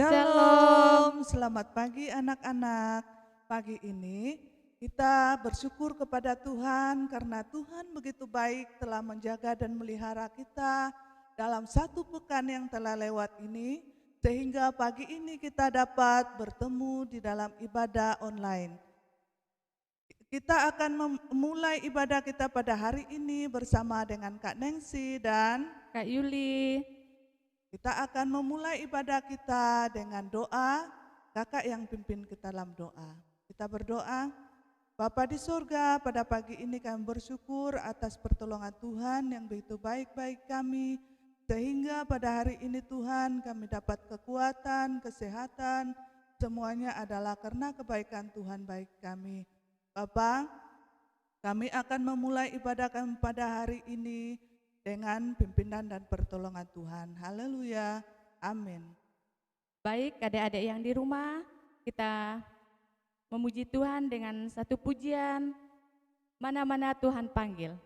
Shalom. Shalom, selamat pagi anak-anak. Pagi ini kita bersyukur kepada Tuhan karena Tuhan begitu baik telah menjaga dan melihara kita dalam satu pekan yang telah lewat ini, sehingga pagi ini kita dapat bertemu di dalam ibadah online. Kita akan memulai ibadah kita pada hari ini bersama dengan Kak Nengsi dan Kak Yuli. kita akan memulai ibadah kita dengan doa, kakak yang pimpin kita dalam doa. Kita berdoa, Bapa di surga, pada pagi ini kami bersyukur atas pertolongan Tuhan yang begitu baik bagi kami, sehingga pada hari ini Tuhan kami dapat kekuatan, kesehatan, semuanya adalah karena kebaikan Tuhan baik kami. Bapa, kami akan memulai ibadah kami pada hari ini dengan pimpinan dan pertolongan Tuhan. Haleluya. Amin. Baik adik-adik yang di rumah, kita memuji Tuhan dengan satu pujian, mana-mana Tuhan panggil.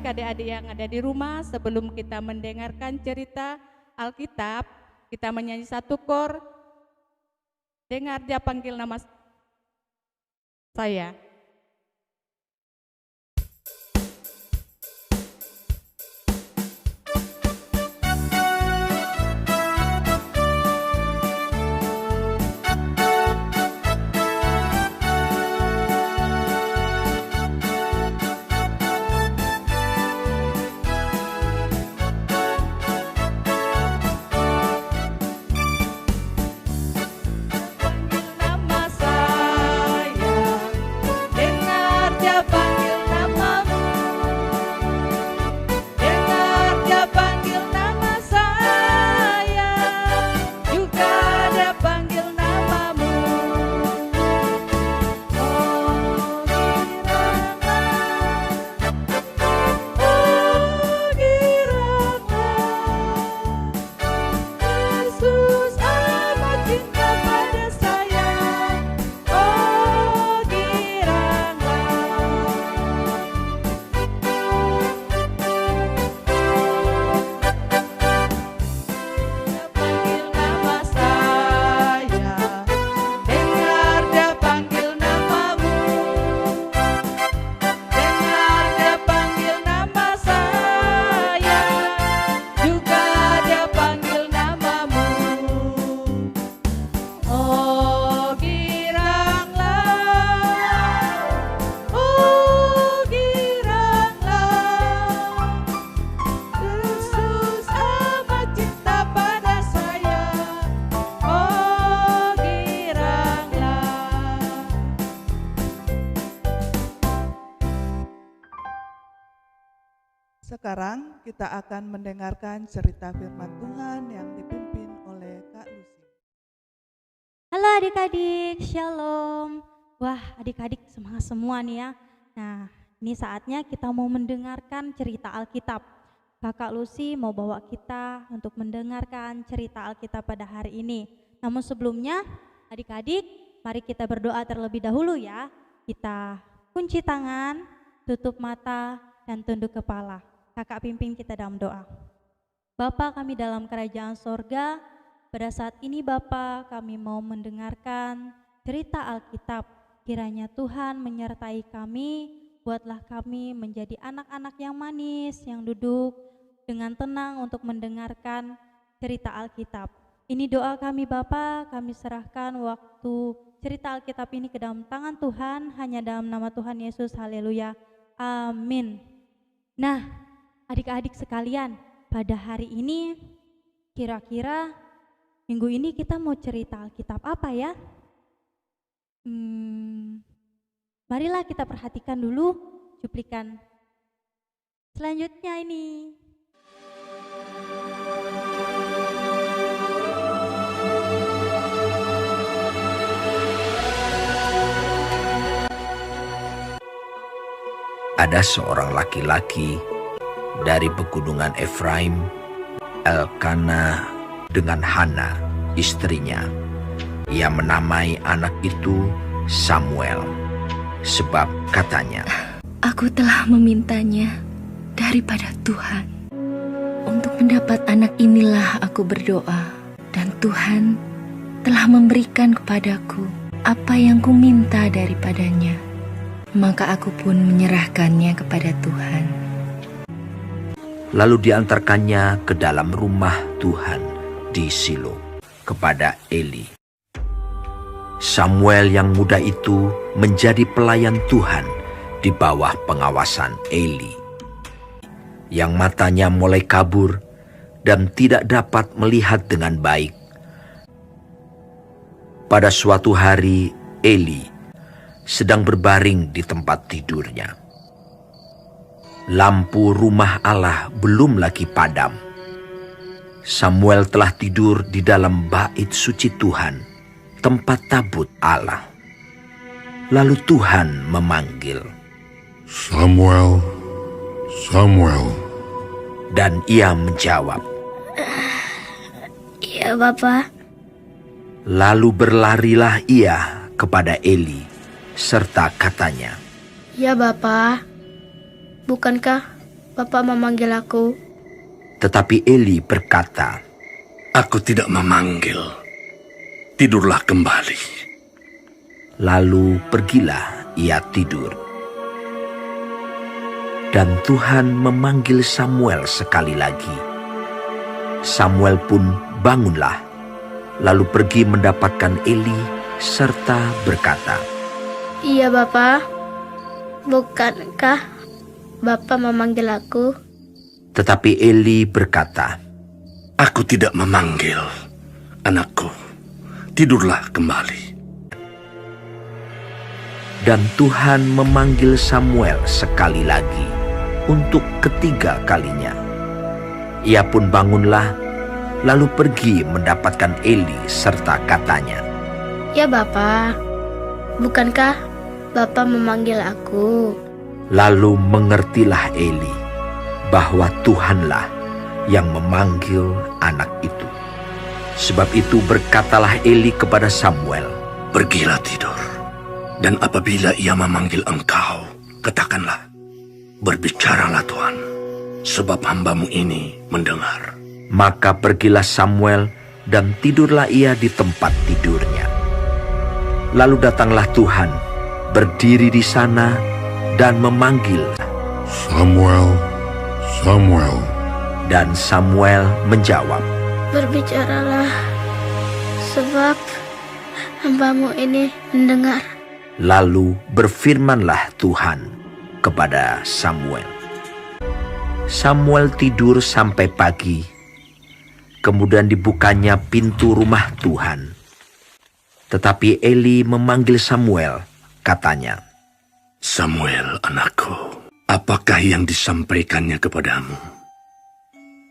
Adik-adik yang ada di rumah, sebelum kita mendengarkan cerita Alkitab, kita menyanyi satu kor. Dengar dia panggil nama saya. Sekarang kita akan mendengarkan cerita firman Tuhan yang dipimpin oleh Kak Lucy. Halo adik-adik, shalom. Wah adik-adik semangat semua nih ya. Nah, ini saatnya kita mau mendengarkan cerita Alkitab. Kakak Lucy mau bawa kita untuk mendengarkan cerita Alkitab pada hari ini. Namun sebelumnya, adik-adik, mari kita berdoa terlebih dahulu ya. Kita kunci tangan, tutup mata, dan tunduk kepala. Kakak pimpin kita dalam doa. Bapa kami dalam kerajaan sorga, pada saat ini Bapa kami mau mendengarkan cerita Alkitab. Kiranya Tuhan menyertai kami, buatlah kami menjadi anak-anak yang manis, yang duduk dengan tenang untuk mendengarkan cerita Alkitab. Ini doa kami Bapa, kami serahkan waktu cerita Alkitab ini ke dalam tangan Tuhan, hanya dalam nama Tuhan Yesus, haleluya, amin. Nah, adik-adik sekalian, pada hari ini kira-kira minggu ini kita mau cerita Alkitab apa ya? Marilah kita perhatikan dulu cuplikan selanjutnya ini. Ada seorang laki-laki dari pegunungan Efraim, Elkana dengan Hana, istrinya. Ia menamai anak itu Samuel, sebab katanya, "Aku telah memintanya daripada Tuhan. Untuk mendapat anak inilah aku berdoa, dan Tuhan telah memberikan kepadaku apa yang kuminta daripadanya. Maka aku pun menyerahkannya kepada Tuhan." Lalu diantarkannya ke dalam rumah Tuhan di Silo kepada Eli. Samuel yang muda itu menjadi pelayan Tuhan di bawah pengawasan Eli, yang matanya mulai kabur dan tidak dapat melihat dengan baik. Pada suatu hari Eli sedang berbaring di tempat tidurnya. Lampu rumah Allah belum lagi padam. Samuel telah tidur di dalam bait suci Tuhan, tempat tabut Allah. Lalu Tuhan memanggil, "Samuel, Samuel." Dan ia menjawab, "Iya, Bapa." Lalu berlarilah ia kepada Eli, serta katanya, "Ya Bapa, bukankah Bapa memanggil aku?" Tetapi Eli berkata, "Aku tidak memanggil. Tidurlah kembali." Lalu pergilah ia tidur. Dan Tuhan memanggil Samuel sekali lagi. Samuel pun bangunlah, lalu pergi mendapatkan Eli serta berkata, "Iya Bapa, bukankah Bapa memanggil aku?" Tetapi Eli berkata, "Aku tidak memanggil, anakku. Tidurlah kembali." Dan Tuhan memanggil Samuel sekali lagi untuk ketiga kalinya. Ia pun bangunlah, lalu pergi mendapatkan Eli serta katanya, "Ya Bapa, bukankah Bapa memanggil aku?" Lalu mengertilah Eli bahwa Tuhanlah yang memanggil anak itu. Sebab itu berkatalah Eli kepada Samuel, "Pergilah tidur. Dan apabila ia memanggil engkau, katakanlah, 'Berbicaralah Tuhan, sebab hamba-Mu ini mendengar.'" Maka pergilah Samuel dan tidurlah ia di tempat tidurnya. Lalu datanglah Tuhan, berdiri di sana dan memanggil, "Samuel, Samuel." Dan Samuel menjawab, "Berbicaralah, sebab hamba-Mu ini mendengar." Lalu berfirmanlah Tuhan kepada Samuel. Samuel tidur sampai pagi. Kemudian dibukanya pintu rumah Tuhan. Tetapi Eli memanggil Samuel, katanya, "Samuel, anakku, apakah yang disampaikannya kepadamu?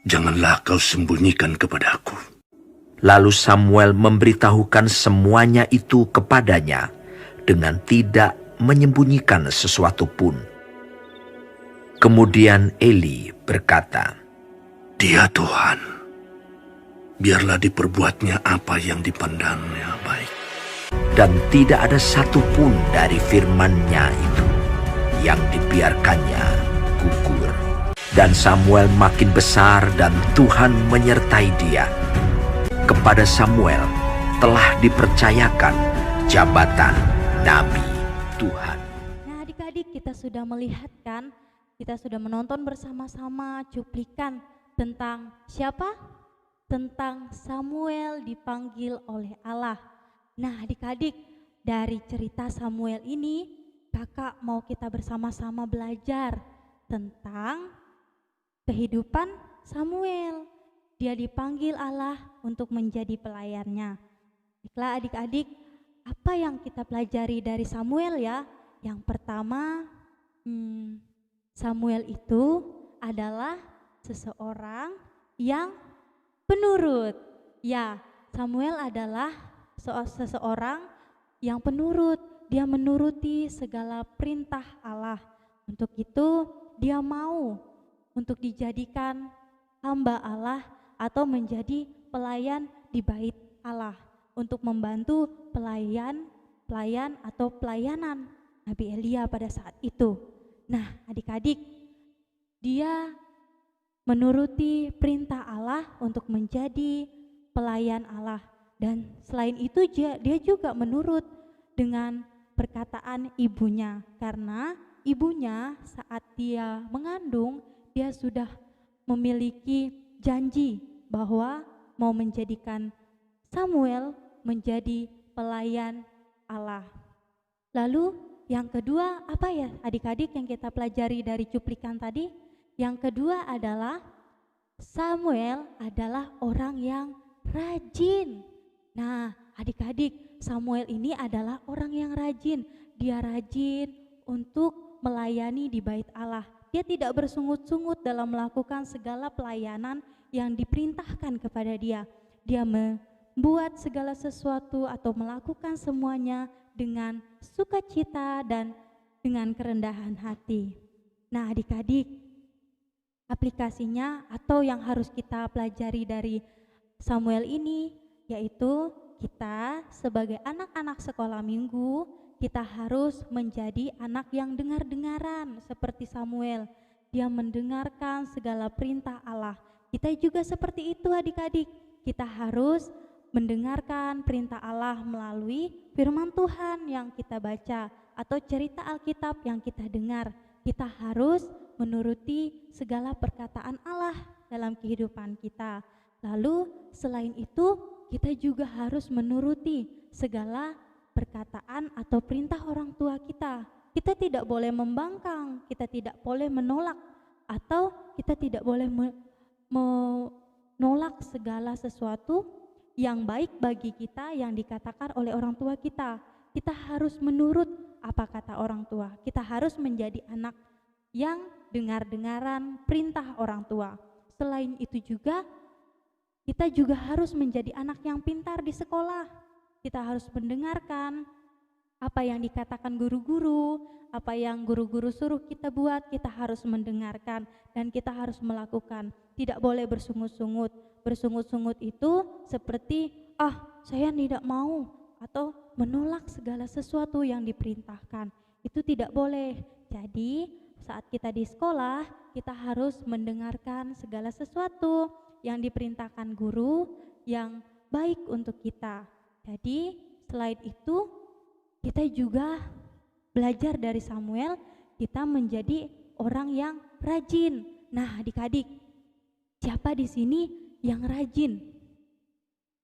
Janganlah kau sembunyikan kepadaku." Lalu Samuel memberitahukan semuanya itu kepadanya dengan tidak menyembunyikan sesuatu pun. Kemudian Eli berkata, Dia Tuhan, biarlah diperbuatnya apa yang dipandangnya baik. dan tidak ada satupun dari firman-Nya itu yang dibiarkannya gugur. Dan Samuel makin besar dan Tuhan menyertai dia. Kepada Samuel telah dipercayakan jabatan Nabi Tuhan. Nah, adik-adik, kita sudah melihat kan, kita sudah menonton bersama-sama cuplikan tentang siapa? Tentang Samuel dipanggil oleh Allah. Nah, adik-adik, dari cerita Samuel ini, kakak mau kita bersama-sama belajar tentang kehidupan Samuel. Dia dipanggil Allah untuk menjadi pelayannya. Baiklah adik-adik, apa yang kita pelajari dari Samuel ya? Yang pertama, Samuel itu adalah seseorang yang penurut. Ya, Samuel adalah seseorang yang penurut. Dia menuruti segala perintah Allah. Untuk itu, dia mau untuk dijadikan hamba Allah atau menjadi pelayan di bait Allah untuk membantu pelayan atau pelayanan Nabi Elia pada saat itu. Nah, adik-adik, dia menuruti perintah Allah untuk menjadi pelayan Allah, dan selain itu dia juga menurut dengan perkataan ibunya, karena ibunya saat dia mengandung, dia sudah memiliki janji bahwa mau menjadikan Samuel menjadi pelayan Allah. Lalu yang kedua apa ya adik-adik yang kita pelajari dari cuplikan tadi? Yang kedua adalah Samuel adalah orang yang rajin. Nah, adik-adik, Samuel ini adalah orang yang rajin. Dia rajin untuk melayani di bait Allah. Dia tidak bersungut-sungut dalam melakukan segala pelayanan yang diperintahkan kepada dia. Dia membuat segala sesuatu atau melakukan semuanya dengan sukacita dan dengan kerendahan hati. Nah, adik-adik, aplikasinya atau yang harus kita pelajari dari Samuel ini yaitu kita sebagai anak-anak sekolah minggu, kita harus menjadi anak yang dengar-dengaran seperti Samuel. Dia mendengarkan segala perintah Allah. Kita juga seperti itu adik-adik. Kita harus mendengarkan perintah Allah melalui firman Tuhan yang kita baca atau cerita Alkitab yang kita dengar. Kita harus menuruti segala perkataan Allah dalam kehidupan kita. Lalu selain itu kita juga harus menuruti segala perkataan atau perintah orang tua kita. Kita tidak boleh membangkang, kita tidak boleh menolak, atau kita tidak boleh menolak segala sesuatu yang baik bagi kita yang dikatakan oleh orang tua kita. Kita harus menurut apa kata orang tua. Kita harus menjadi anak yang dengar-dengaran perintah orang tua. Selain itu juga, kita juga harus menjadi anak yang pintar di sekolah. Kita harus mendengarkan apa yang dikatakan guru-guru, apa yang guru-guru suruh kita buat, kita harus mendengarkan dan kita harus melakukan. Tidak boleh bersungut-sungut. Bersungut-sungut itu seperti, saya tidak mau, atau menolak segala sesuatu yang diperintahkan. Itu tidak boleh. Jadi saat kita di sekolah, kita harus mendengarkan segala sesuatu yang diperintahkan guru yang baik untuk kita. Jadi selain itu kita juga belajar dari Samuel, kita menjadi orang yang rajin. Nah, adik-adik, siapa di sini yang rajin?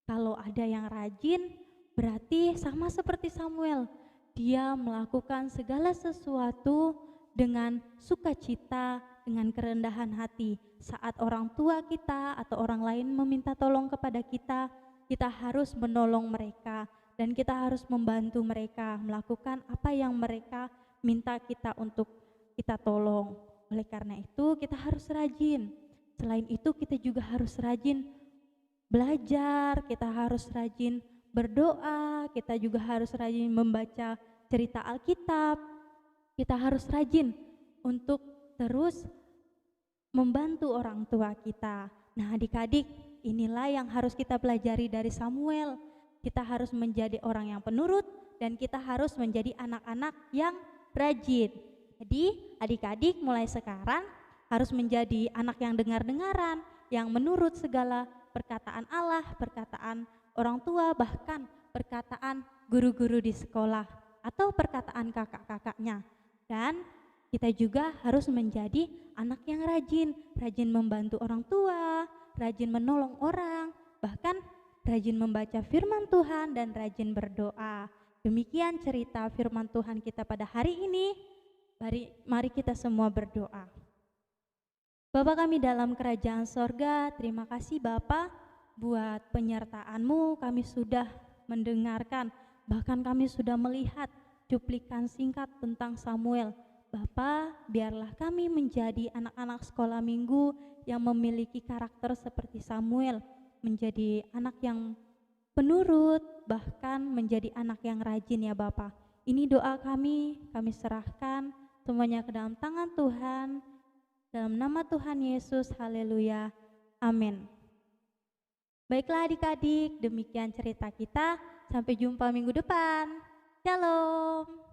Kalau ada yang rajin, berarti sama seperti Samuel. Dia melakukan segala sesuatu dengan sukacita, dengan kerendahan hati. Saat orang tua kita atau orang lain meminta tolong kepada kita, kita harus menolong mereka dan kita harus membantu mereka melakukan apa yang mereka minta kita untuk kita tolong. Oleh karena itu kita harus rajin. Selain itu kita juga harus rajin belajar, kita harus rajin berdoa, kita juga harus rajin membaca cerita Alkitab, kita harus rajin untuk terus membantu orang tua kita. Nah, adik-adik, inilah yang harus kita pelajari dari Samuel. Kita harus menjadi orang yang penurut dan kita harus menjadi anak-anak yang rajin. Jadi, adik-adik mulai sekarang harus menjadi anak yang dengar-dengaran, yang menurut segala perkataan Allah, perkataan orang tua, bahkan perkataan guru-guru di sekolah atau perkataan kakak-kakaknya. Dan kita juga harus menjadi anak yang rajin, rajin membantu orang tua, rajin menolong orang, bahkan rajin membaca firman Tuhan dan rajin berdoa. Demikian cerita firman Tuhan kita pada hari ini. Mari kita semua berdoa. Bapa kami dalam kerajaan sorga, terima kasih Bapa buat penyertaan-Mu. Kami sudah mendengarkan, bahkan kami sudah melihat cuplikan singkat tentang Samuel. Bapa, biarlah kami menjadi anak-anak sekolah minggu yang memiliki karakter seperti Samuel, menjadi anak yang penurut, bahkan menjadi anak yang rajin ya Bapa. Ini doa kami serahkan semuanya ke dalam tangan Tuhan. Dalam nama Tuhan Yesus, haleluya, amin. Baiklah adik-adik, demikian cerita kita. Sampai jumpa minggu depan. Shalom.